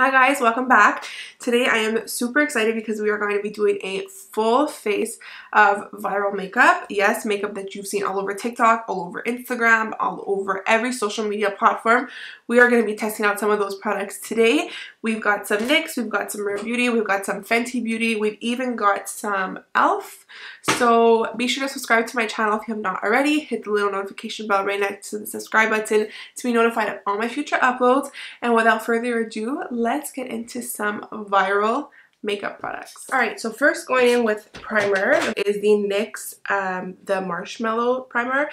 Hi guys, welcome back. Today I am super excited because we are going to be doing a full face of viral makeup. Yes, makeup that you've seen all over TikTok, all over Instagram, all over every social media platform. We are going to be testing out some of those products today. We've got some NYX, we've got some Rare Beauty, we've got some Fenty Beauty, we've even got some e.l.f. So be sure to subscribe to my channel if you have not already. Hit the little notification bell right next to the subscribe button to be notified of all my future uploads. And without further ado, let's get into some viral makeup products. Alright, so first going in with primer is the NYX the Marshmallow Primer.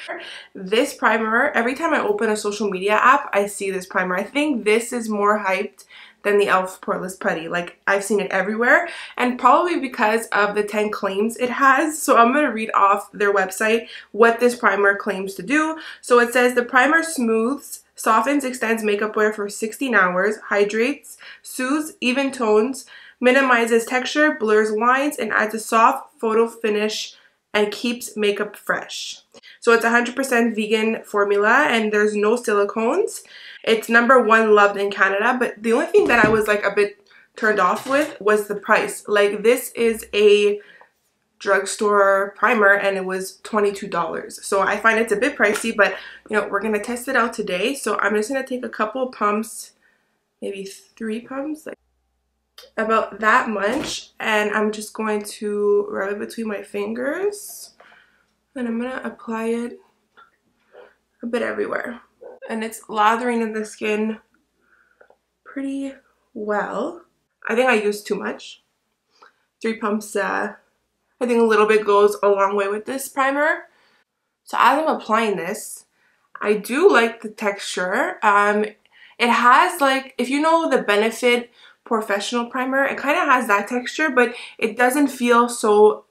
This primer, every time I open a social media app, I see this primer. I think this is more hyped than the e.l.f. Poreless Putty. Like, I've seen it everywhere, and probably because of the 10 claims it has. So I'm going to read off their website what this primer claims to do. So it says the primer smooths, softens, extends makeup wear for 16 hours, hydrates, soothes, even tones, minimizes texture, blurs lines, and adds a soft photo finish and keeps makeup fresh. So it's 100% vegan formula and there's no silicones. It's #1 loved in Canada, but the only thing that I was like a bit turned off with was the price. Like, this is a drugstore primer and it was $22. So I find it's a bit pricey, but you know, we're gonna test it out today. So I'm just gonna take a couple pumps, maybe 3 pumps, like about that much, and I'm just going to rub it between my fingers and I'm gonna apply it a bit everywhere. And it's lathering in the skin pretty well. I think I used too much. 3 pumps, I think a little bit goes a long way with this primer. So as I'm applying this, I do like the texture. It has, like, if you know the Benefit Professional Primer, it kind of has that texture, but it doesn't feel so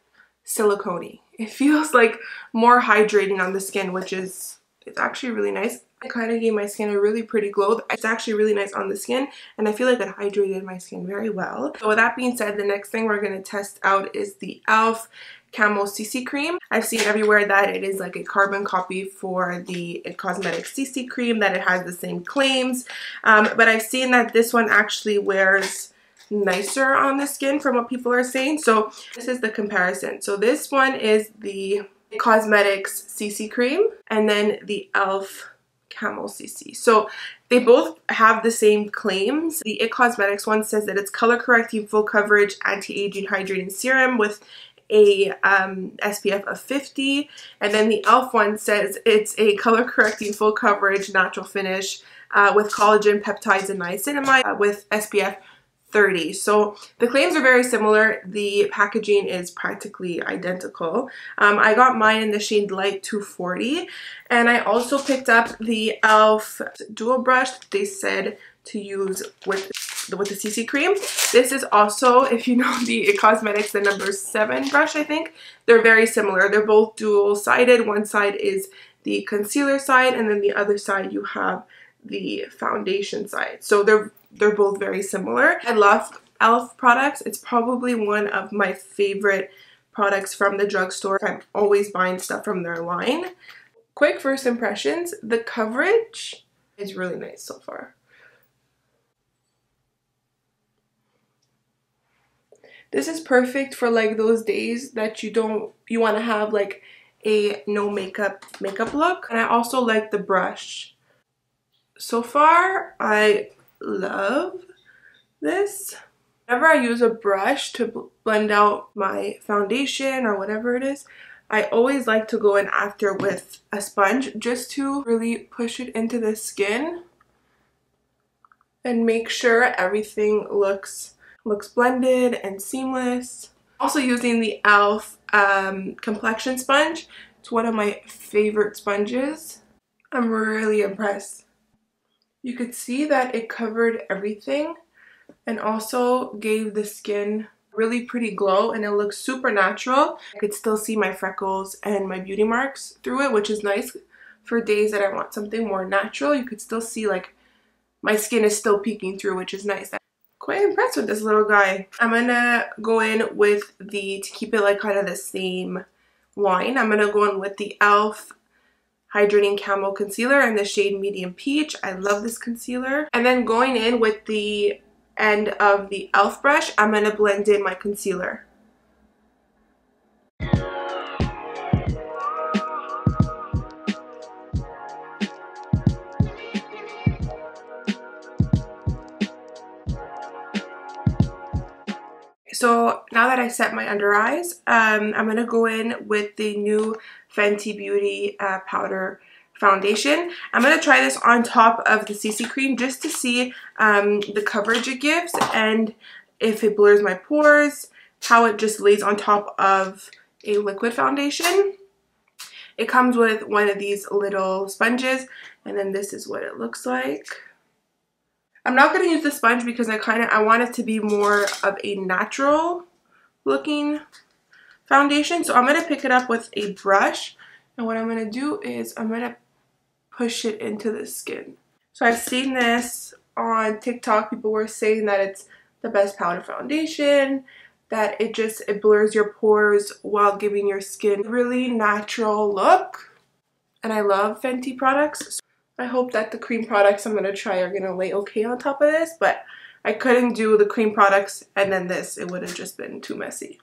silicone-y. It feels like more hydrating on the skin, which is, it's actually really nice. It kind of gave my skin a really pretty glow. It's actually really nice on the skin, and I feel like it hydrated my skin very well. So with that being said, the next thing we're going to test out is the e.l.f. Camel Cc Cream. I've seen everywhere that it is like a carbon copy for the It Cosmetics CC Cream, that it has the same claims, but I've seen that this one actually wears nicer on the skin from what people are saying. So this is the comparison. So this one is the It Cosmetics CC Cream and then the e.l.f. Camel Cc. So they both have the same claims. The It Cosmetics one says that it's color correcting, full coverage, anti-aging hydrating serum with a SPF of 50, and then the e.l.f. one says it's a color correcting, full coverage, natural finish with collagen, peptides, and niacinamide with SPF 30. So the claims are very similar. The packaging is practically identical. I got mine in the shade Light 240, and I also picked up the e.l.f. Dual Brush they said to use with the CC Cream. This is also, if you know the It Cosmetics, the #7 brush, I think. They're very similar. They're both dual-sided. One side is the concealer side, and then the other side you have the foundation side. So they're both very similar. I love e.l.f. products. It's probably one of my favorite products from the drugstore. I'm always buying stuff from their line. Quick first impressions. The coverage is really nice so far. This is perfect for like those days that you want to have like a no makeup look. And I also like the brush. So far, I love this. Whenever I use a brush to blend out my foundation or whatever it is, I always like to go in after with a sponge just to really push it into the skin and make sure everything looks blended and seamless. Also using the e.l.f. Complexion Sponge. It's one of my favorite sponges. I'm really impressed. You could see that it covered everything and also gave the skin really pretty glow, and it looks super natural. I could still see my freckles and my beauty marks through it, which is nice for days that I want something more natural. You could still see like my skin is still peeking through, which is nice. Quite impressed with this little guy. I'm gonna go in with to keep it like kind of the same line, I'm gonna go in with the e.l.f. Hydrating Camel Concealer in the shade Medium Peach. I love this concealer. And then going in with the end of the e.l.f. brush, I'm going to blend in my concealer. So now that I set my under eyes, I'm going to go in with the new Fenty Beauty powder foundation. I'm going to try this on top of the CC cream just to see the coverage it gives and if it blurs my pores, how it just lays on top of a liquid foundation. It comes with one of these little sponges, and then this is what it looks like. I'm not going to use the sponge because I want it to be more of a natural looking foundation. So I'm going to pick it up with a brush, and what I'm going to do is I'm going to push it into the skin. So I've seen this on TikTok. People were saying that it's the best powder foundation, that it blurs your pores while giving your skin a really natural look. And I love Fenty products. I hope that the cream products I'm going to try are going to lay okay on top of this, but I couldn't do the cream products and then this. It would have just been too messy.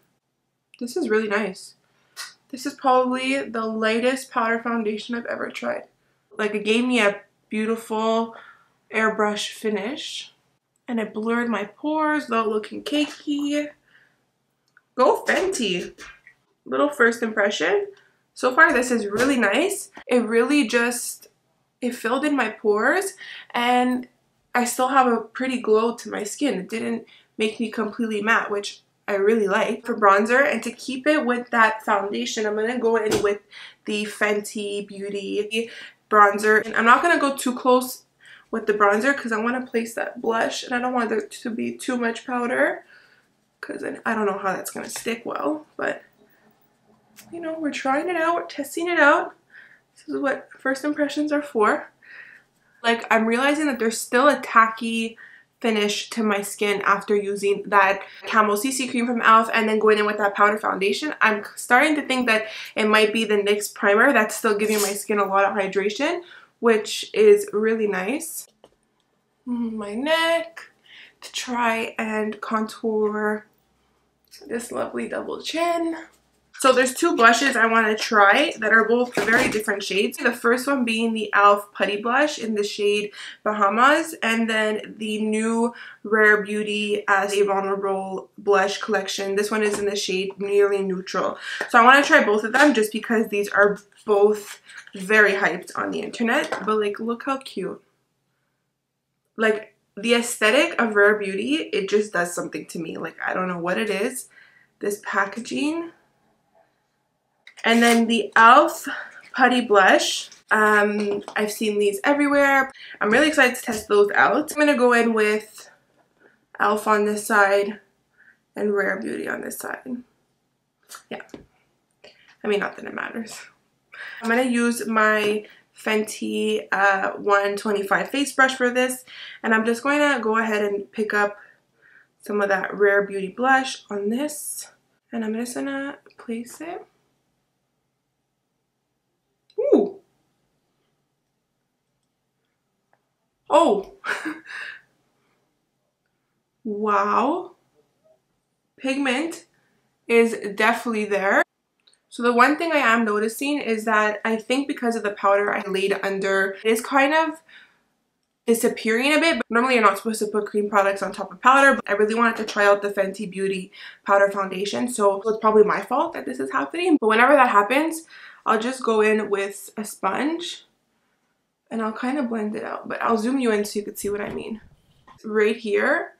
This is really nice. This is probably the lightest powder foundation I've ever tried. Like, it gave me a beautiful airbrush finish, and it blurred my pores without looking cakey. Go Fenty! Little first impression. So far, this is really nice. It really just, it filled in my pores, and I still have a pretty glow to my skin. It didn't make me completely matte, which I really like. For bronzer, and to keep it with that foundation, I'm going to go in with the Fenty Beauty bronzer. And I'm not going to go too close with the bronzer because I want to place that blush, and I don't want there to be too much powder because I don't know how that's going to stick well, but you know, we're trying it out, we're testing it out. This is what first impressions are for. Like, I'm realizing that there's still a tacky finish to my skin after using that Camel Cc Cream from e.l.f. and then going in with that powder foundation. I'm starting to think that it might be the NYX primer that's still giving my skin a lot of hydration, which is really nice. My neck, to try and contour this lovely double chin. So there's two blushes I want to try that are both very different shades. The first one being the e.l.f. Putty Blush in the shade Bahamas, and then the new Rare Beauty as a Vulnerable Blush collection. This one is in the shade Nearly Neutral. So I want to try both of them just because these are both very hyped on the internet. But like, look how cute. Like, the aesthetic of Rare Beauty, it just does something to me. Like, I don't know what it is. This packaging. And then the e.l.f. Putty Blush. I've seen these everywhere. I'm really excited to test those out. I'm going to go in with e.l.f. on this side and Rare Beauty on this side. Yeah. I mean, not that it matters. I'm going to use my Fenty 125 face brush for this. And I'm just going to go ahead and pick up some of that Rare Beauty blush on this. And I'm just going to place it. Ooh. Oh. Wow. Pigment is definitely there. So the one thing I am noticing is that I think because of the powder I laid under, it is kind of disappearing a bit. But normally you're not supposed to put cream products on top of powder, but I really wanted to try out the Fenty Beauty powder foundation, so it's probably my fault that this is happening. But whenever that happens, I'll just go in with a sponge and I'll kind of blend it out, but I'll zoom you in so you can see what I mean. Right here,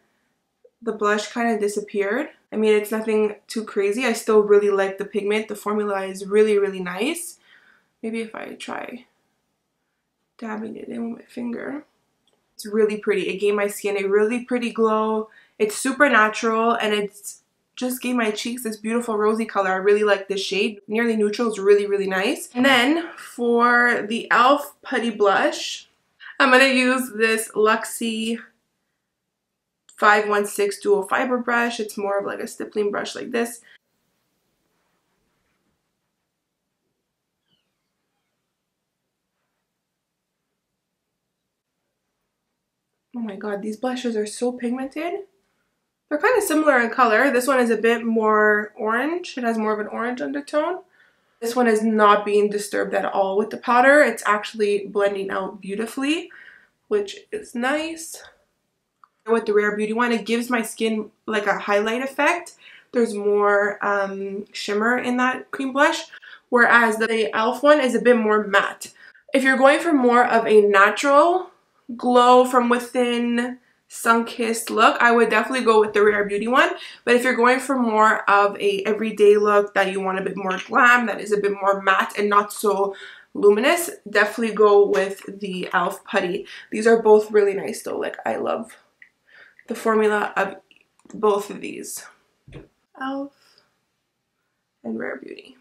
the blush kind of disappeared. I mean, it's nothing too crazy. I still really like the pigment. The formula is really, really nice. Maybe if I try dabbing it in with my finger. It's really pretty. It gave my skin a really pretty glow. It's super natural, and it's just gave my cheeks this beautiful rosy color. I really like this shade. Nearly Neutral is really, really nice. And then for the e.l.f. Putty Blush, I'm going to use this Luxie 516 Dual Fiber brush. It's more of like a stippling brush like this. Oh my my god, these blushes are so pigmented. They're kind of similar in color. This one is a bit more orange. It has more of an orange undertone. This one is not being disturbed at all with the powder. It's actually blending out beautifully, which is nice. With the Rare Beauty one, it gives my skin like a highlight effect. There's more shimmer in that cream blush, whereas the e.l.f. one is a bit more matte. If you're going for more of a natural glow from within, sun-kissed look, I would definitely go with the Rare Beauty one. But if you're going for more of a everyday look that you want a bit more glam, that is a bit more matte and not so luminous, definitely go with the e.l.f. Putty. These are both really nice though. Like, I love the formula of both of these. e.l.f. and Rare Beauty.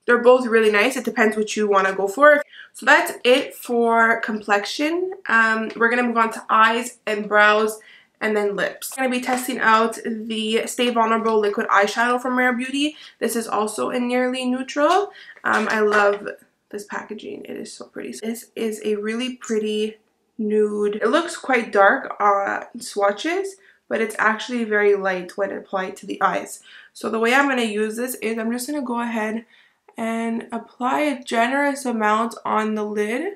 They're both really nice. It depends what you want to go for. So that's it for complexion. We're going to move on to eyes and brows and then lips. I'm going to be testing out the Stay Vulnerable Liquid Eyeshadow from Rare Beauty. This is also in Nearly Neutral. I love this packaging. It is so pretty. This is a really pretty nude. It looks quite dark on swatches, but it's actually very light when applied to the eyes. So the way I'm going to use this is I'm just going to go ahead and apply a generous amount on the lid.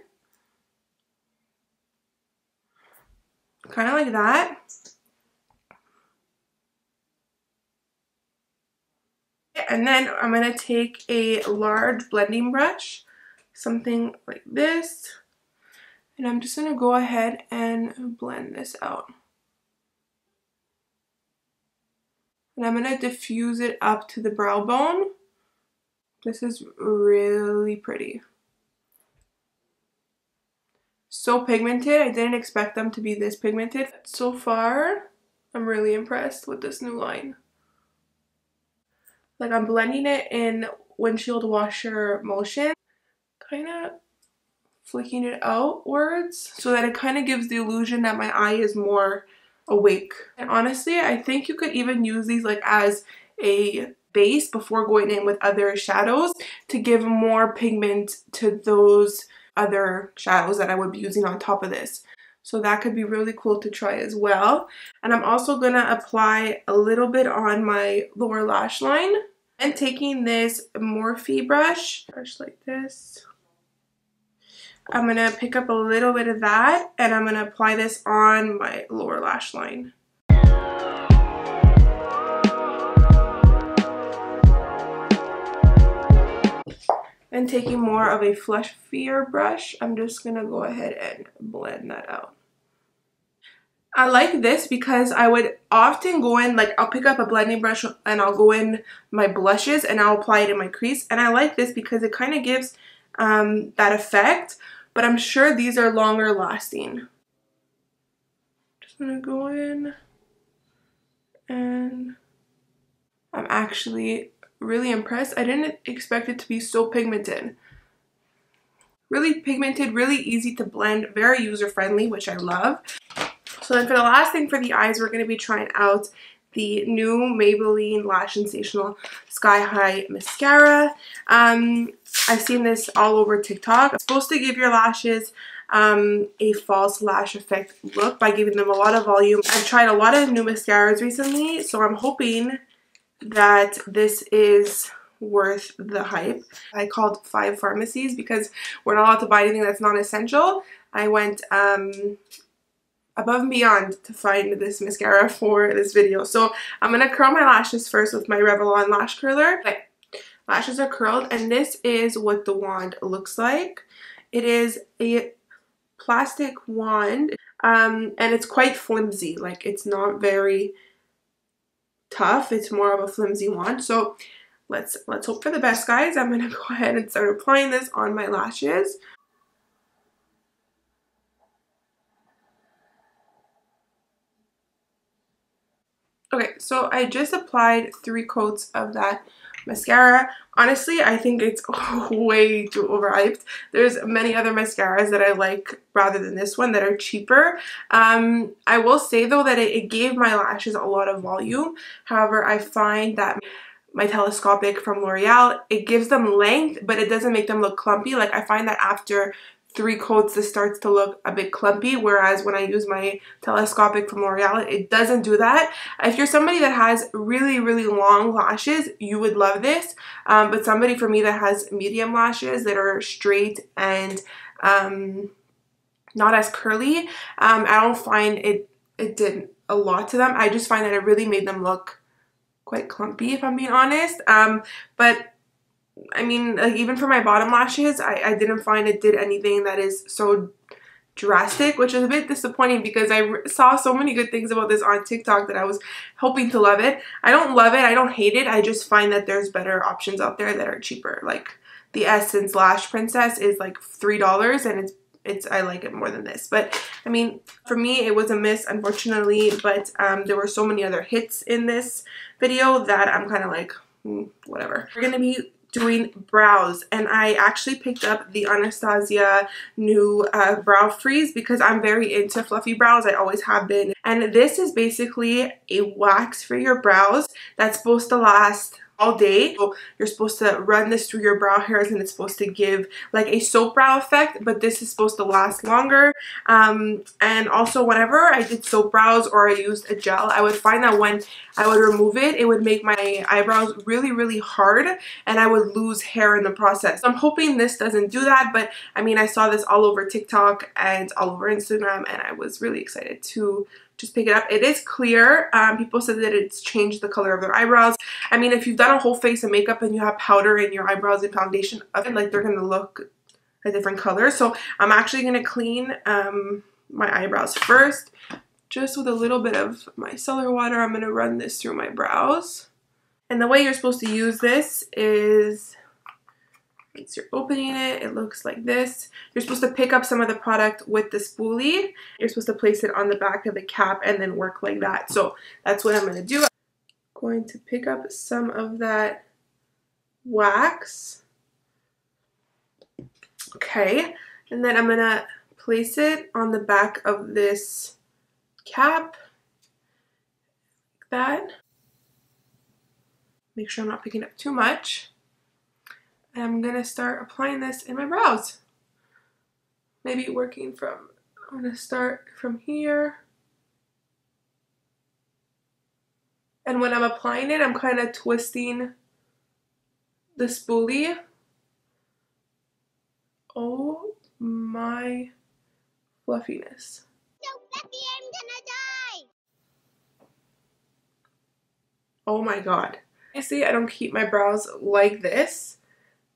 Kind of like that. And then I'm going to take a large blending brush, something like this, and I'm just going to go ahead and blend this out. And I'm going to diffuse it up to the brow bone. This is really pretty. So pigmented. I didn't expect them to be this pigmented. So far, I'm really impressed with this new line. Like, I'm blending it in windshield washer motion, kind of flicking it outwards so that it kind of gives the illusion that my eye is more awake. And honestly, I think you could even use these like as a base before going in with other shadows to give more pigment to those other shadows that I would be using on top of this. So that could be really cool to try as well. And I'm also going to apply a little bit on my lower lash line. And taking this Morphe brush like this, I'm going to pick up a little bit of that and I'm going to apply this on my lower lash line. And taking more of a fluffier brush, I'm just going to go ahead and blend that out. I like this because I would often go in, like, I'll pick up a blending brush and I'll go in my blushes and I'll apply it in my crease. And I like this because it kind of gives that effect, but I'm sure these are longer lasting. Just going to go in and I'm actually really impressed. I didn't expect it to be so pigmented. Really pigmented, really easy to blend, very user-friendly, which I love. So then for the last thing for the eyes, we're going to be trying out the new Maybelline Lash Sensational Sky High Mascara. I've seen this all over TikTok. It's supposed to give your lashes a false lash effect look by giving them a lot of volume. I've tried a lot of new mascaras recently, so I'm hoping that this is worth the hype. I called 5 pharmacies because we're not allowed to buy anything that's non-essential. I went above and beyond to find this mascara for this video. So I'm going to curl my lashes first with my Revlon lash curler. Okay, lashes are curled and this is what the wand looks like. It is a plastic wand and it's quite flimsy. Like, it's not very tough. It's more of a flimsy wand. So let's hope for the best, guys. I'm going to go ahead and start applying this on my lashes. Okay, so I just applied 3 coats of that mascara. Honestly, I think it's way too overhyped. There's many other mascaras that I like rather than this one that are cheaper. I will say though that it gave my lashes a lot of volume. However, I find that my telescopic from L'Oreal, it gives them length, but it doesn't make them look clumpy. Like, I find that after 3 coats, this starts to look a bit clumpy, whereas when I use my telescopic from L'Oreal, it doesn't do that. If you're somebody that has really, really long lashes, you would love this, but somebody for me that has medium lashes that are straight and not as curly, I don't find it did a lot to them. I just find that it really made them look quite clumpy, if I'm being honest. But I mean, like, even for my bottom lashes, I didn't find it did anything that is so drastic, which is a bit disappointing because I saw so many good things about this on TikTok that I was hoping to love it. I don't love it, I don't hate it, I just find that there's better options out there that are cheaper. Like the Essence Lash Princess is like $3 and I like it more than this. But I mean, for me it was a miss, unfortunately, but there were so many other hits in this video that I'm kind of like, whatever. We're gonna be doing brows, and I actually picked up the Anastasia new brow freeze because I'm very into fluffy brows. I always have been, and this is basically a wax for your brows that's supposed to last all day. So you're supposed to run this through your brow hairs and it's supposed to give like a soap brow effect, but this is supposed to last longer. And also whenever I did soap brows or I used a gel, I would find that when I would remove it, it would make my eyebrows really, really hard and I would lose hair in the process. So I'm hoping this doesn't do that, but I mean, I saw this all over TikTok and all over Instagram and I was really excited to just pick it up. It is clear. People said that it's changed the color of their eyebrows. I mean, if you've done a whole face of makeup and you have powder in your eyebrows and foundation of it, like, they're gonna look a different color. So I'm actually gonna clean my eyebrows first, just with a little bit of my micellar water. I'm gonna run this through my brows. And the way you're supposed to use this is, once you're opening it, it looks like this. You're supposed to pick up some of the product with the spoolie. You're supposed to place it on the back of the cap and then work like that. So that's what I'm going to do. I'm going to pick up some of that wax. Okay, and then I'm going to place it on the back of this cap, like that. Make sure I'm not picking up too much. I'm gonna start applying this in my brows. Maybe working from, I'm gonna start from here. And when I'm applying it, I'm kind of twisting the spoolie. Oh my fluffiness. So fluffy, I'm gonna die. Oh my god. Obviously, I don't keep my brows like this.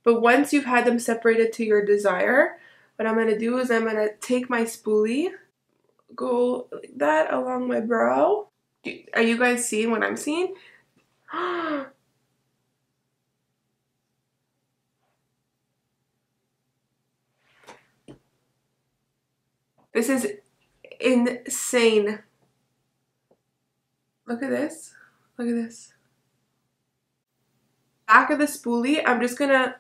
But once you've had them separated to your desire, what I'm going to do is I'm going to take my spoolie, go like that along my brow. Are you guys seeing what I'm seeing? This is insane. Look at this. Look at this. Back of the spoolie, I'm just going to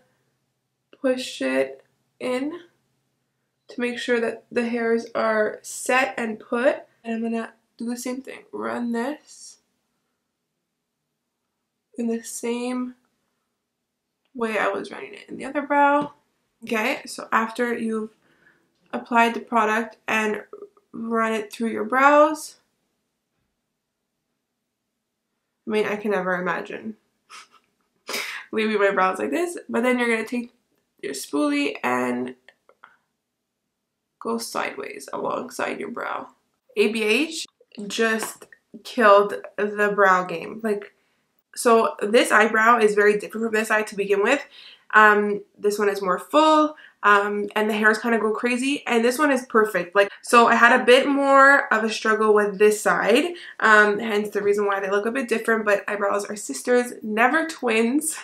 push it in to make sure that the hairs are set and put. And I'm gonna do the same thing. Run this in the same way I was running it in the other brow. Okay, so after you've applied the product and run it through your brows, I mean, I can never imagine leaving my brows like this, but then you're gonna take your spoolie and go sideways alongside your brow. ABH just killed the brow game. Like, so this eyebrow is very different from this eye to begin with. This one is more full, and the hairs kind of go crazy, and this one is perfect. Like, so I had a bit more of a struggle with this side, hence the reason why they look a bit different, but eyebrows are sisters, never twins.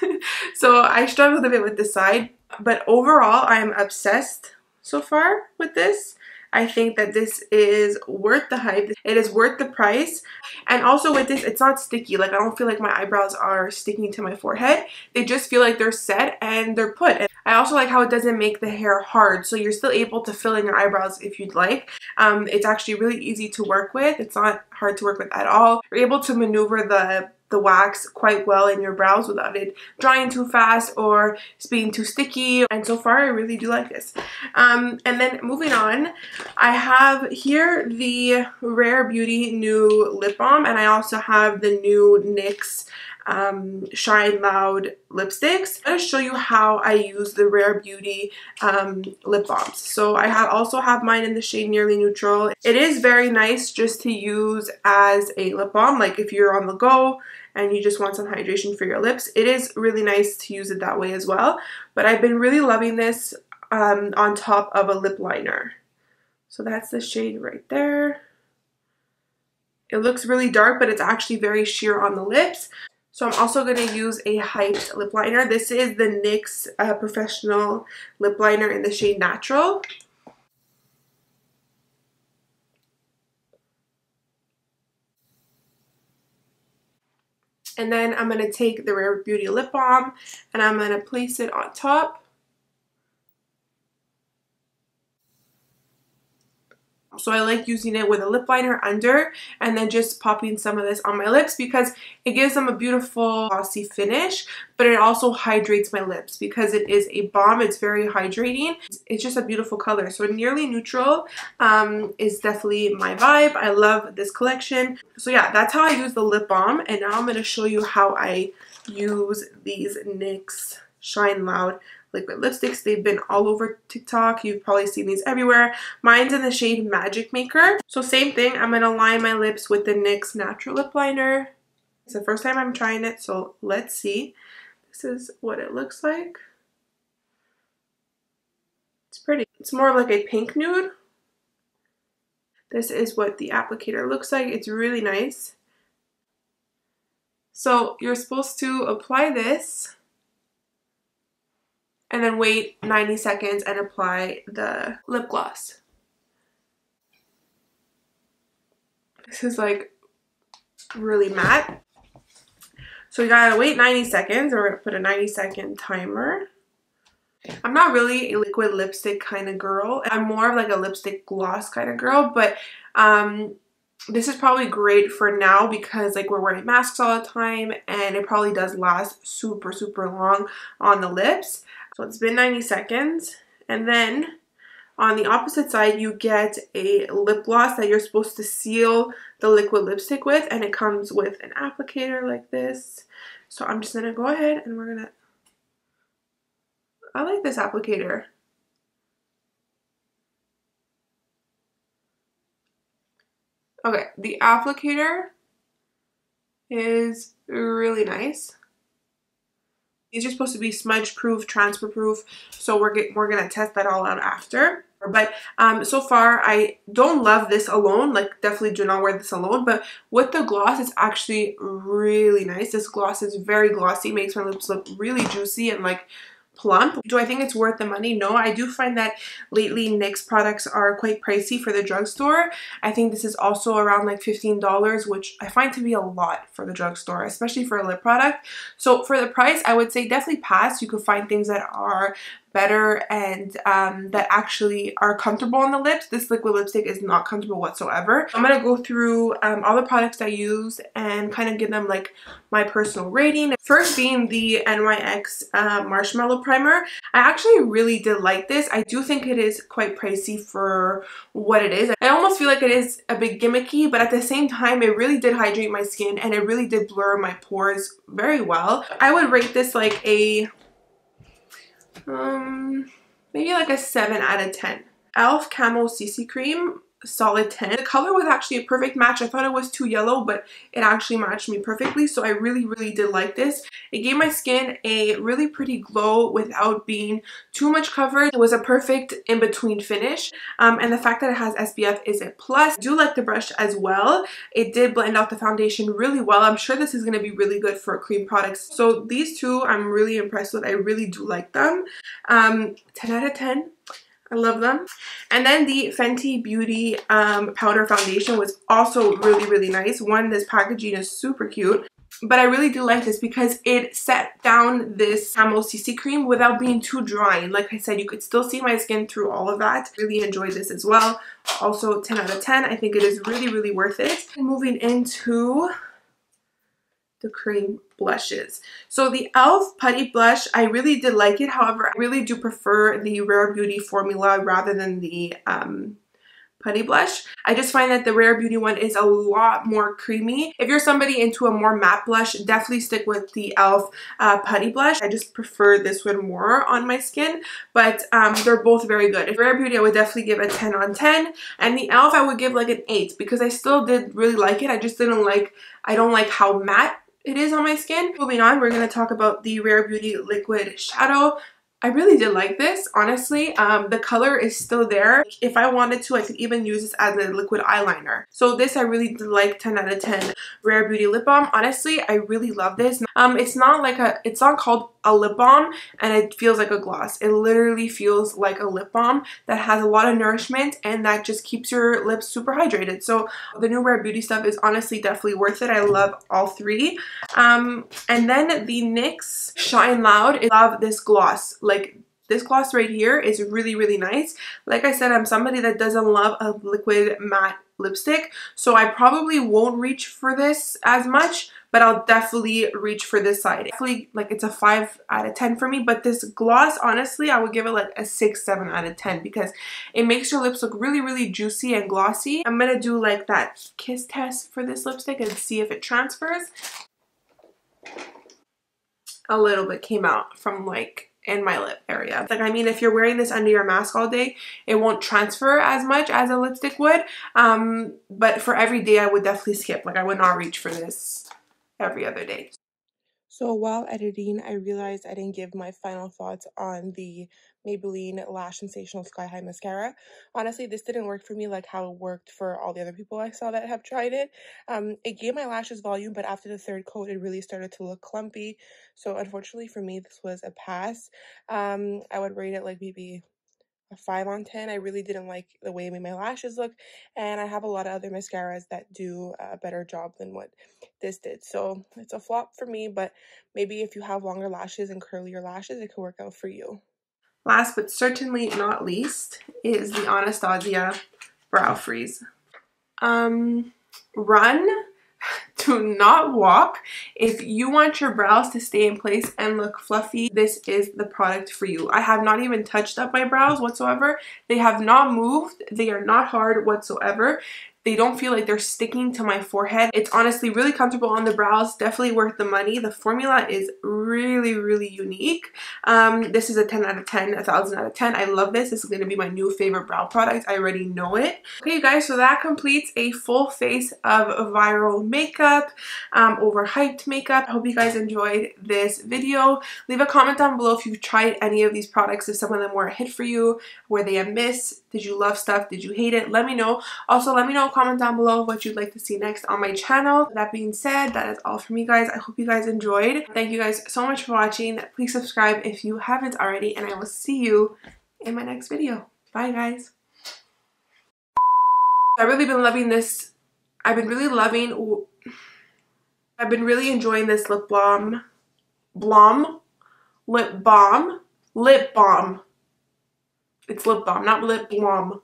So I struggled a bit with this side, but overall I am obsessed so far with this. I think that this is worth the hype. It is worth the price. And also with this, it's not sticky. Like, I don't feel like my eyebrows are sticking to my forehead. They just feel like they're set and they're put. And I also like how it doesn't make the hair hard. So you're still able to fill in your eyebrows if you'd like. It's actually really easy to work with. It's not hard to work with at all. You're able to maneuver the wax quite well in your brows without it drying too fast or being too sticky. And so far I really do like this. And then moving on, I have here the Rare Beauty new lip balm, and I also have the new NYX Shine Loud lipsticks. I'm going to show you how I use the Rare Beauty lip balms. So I also have mine in the shade Nearly Neutral. It is very nice just to use as a lip balm, like if you're on the go and you just want some hydration for your lips. It is really nice to use it that way as well. But I've been really loving this on top of a lip liner. So that's the shade right there. It looks really dark, but it's actually very sheer on the lips. So I'm also going to use a hyped lip liner. This is the NYX Professional Lip Liner in the shade Natural. And then I'm going to take the Rare Beauty lip balm and I'm going to place it on top. So I like using it with a lip liner under and then just popping some of this on my lips because it gives them a beautiful glossy finish, but it also hydrates my lips because it is a balm. It's very hydrating. It's just a beautiful color. So Nearly Neutral is definitely my vibe. I love this collection. So yeah, that's how I use the lip balm. And now I'm going to show you how I use these NYX Shine Loud liquid lipsticks. They've been all over TikTok. You've probably seen these everywhere. Mine's in the shade Magic Maker. So same thing. I'm going to line my lips with the NYX Natural Lip Liner. It's the first time I'm trying it, so let's see. This is what it looks like. It's pretty. It's more of like a pink nude. This is what the applicator looks like. It's really nice. So you're supposed to apply this and then wait 90 seconds and apply the lip gloss. This is like really matte. So you gotta wait 90 seconds. We're gonna put a 90-second timer. I'm not really a liquid lipstick kind of girl. I'm more of like a lipstick gloss kind of girl, but this is probably great for now because like we're wearing masks all the time and it probably does last super, super long on the lips. So it's been 90 seconds, and then on the opposite side you get a lip gloss that you're supposed to seal the liquid lipstick with, and it comes with an applicator like this. So I'm just gonna go ahead and we're gonna, I like this applicator. Okay, the applicator is really nice. These are supposed to be smudge proof, transfer proof, so we're gonna test that all out after. But so far I don't love this alone, like definitely do not wear this alone, but with the gloss it's actually really nice. This gloss is very glossy, makes my lips look really juicy and like plump. Do I think it's worth the money? No. I do find that lately NYX products are quite pricey for the drugstore. I think this is also around like $15, which I find to be a lot for the drugstore, especially for a lip product. So for the price, I would say definitely pass. You could find things that are better and that actually are comfortable on the lips. This liquid lipstick is not comfortable whatsoever. I'm gonna go through all the products I use and kind of give them like my personal rating. First being the NYX Marshmallow Primer. I actually really did like this. I do think it is quite pricey for what it is. I almost feel like it is a bit gimmicky, but at the same time it really did hydrate my skin and it really did blur my pores very well. I would rate this like a maybe like a 7 out of 10. e.l.f. Camel Cc Cream, solid 10. The color was actually a perfect match. I thought it was too yellow, but it actually matched me perfectly, so I really, really did like this. It gave my skin a really pretty glow without being too much covered. It was a perfect in-between finish, and the fact that it has SPF is a plus. I do like the brush as well. It did blend out the foundation really well. I'm sure this is going to be really good for cream products. So these two I'm really impressed with. I really do like them. 10 out of 10. I love them. And then the Fenty Beauty powder foundation was also really, really nice. One, this packaging is super cute. But I really do like this because it set down this Camel Cc Cream without being too dry. And like I said, you could still see my skin through all of that. Really enjoyed this as well. Also 10 out of 10. I think it is really, really worth it. Moving into the cream blushes. So the e.l.f. Putty Blush, I really did like it. However, I really do prefer the Rare Beauty formula rather than the Putty Blush. I just find that the Rare Beauty one is a lot more creamy. If you're somebody into a more matte blush, definitely stick with the e.l.f. Putty Blush. I just prefer this one more on my skin, but they're both very good. If Rare Beauty, I would definitely give a 10 on 10, and the e.l.f. I would give like an 8 because I still did really like it. I just didn't like, I don't like how matte it is on my skin. Moving on, we're going to talk about the Rare Beauty Liquid Shadow. I really did like this, honestly. The color is still there. If I wanted to, I could even use this as a liquid eyeliner. So this I really did like. 10 out of 10. Rare Beauty Lip Balm. Honestly, I really love this. It's not called a lip balm and it feels like a gloss. It literally feels like a lip balm that has a lot of nourishment and that just keeps your lips super hydrated. So the new Rare Beauty stuff is honestly definitely worth it. I love all three. And then the NYX Shine Loud. I love this gloss. Like, this gloss right here is really, really nice. Like I said, I'm somebody that doesn't love a liquid matte lipstick, so I probably won't reach for this as much, but I'll definitely reach for this side. Definitely, like, it's a 5 out of 10 for me, but this gloss, honestly, I would give it like a 6, 7 out of 10 because it makes your lips look really, really juicy and glossy. I'm gonna do like that kiss test for this lipstick and see if it transfers. A little bit came out from like in my lip area. Like, I mean, if you're wearing this under your mask all day, it won't transfer as much as a lipstick would. But for every day, I would definitely skip. Like, I would not reach for this every other day. So while editing, I realized I didn't give my final thoughts on the Maybelline Lash Sensational Sky High Mascara. Honestly, this didn't work for me like how it worked for all the other people I saw that have tried it. It gave my lashes volume, but after the third coat, it really started to look clumpy. So unfortunately for me, this was a pass. I would rate it like maybe a 5 on 10. I really didn't like the way it made my lashes look, and I have a lot of other mascaras that do a better job than what this did. So it's a flop for me, but maybe if you have longer lashes and curlier lashes, it could work out for you. Last but certainly not least is the Anastasia Brow Freeze. Run, do not walk. If you want your brows to stay in place and look fluffy, this is the product for you. I have not even touched up my brows whatsoever. They have not moved. They are not hard whatsoever. They don't feel like they're sticking to my forehead. It's honestly really comfortable on the brows. Definitely worth the money. The formula is really, really unique. This is a 10 out of 10, 1,000 out of 10. I love this. This is going to be my new favorite brow product. I already know it. Okay, you guys, so that completes a full face of viral makeup, overhyped makeup. I hope you guys enjoyed this video. Leave a comment down below if you've tried any of these products, if some of them were a hit for you, were they a miss, did you love stuff, did you hate it? Let me know. Also, let me know, comment down below what you'd like to see next on my channel. That being said, that is all from me, guys. I hope you guys enjoyed. Thank you guys so much for watching. Please subscribe if you haven't already, and I will see you in my next video. Bye, guys. I've really been loving this. I've been really enjoying this lip balm. Lip balm. It's lip balm, not lip balm.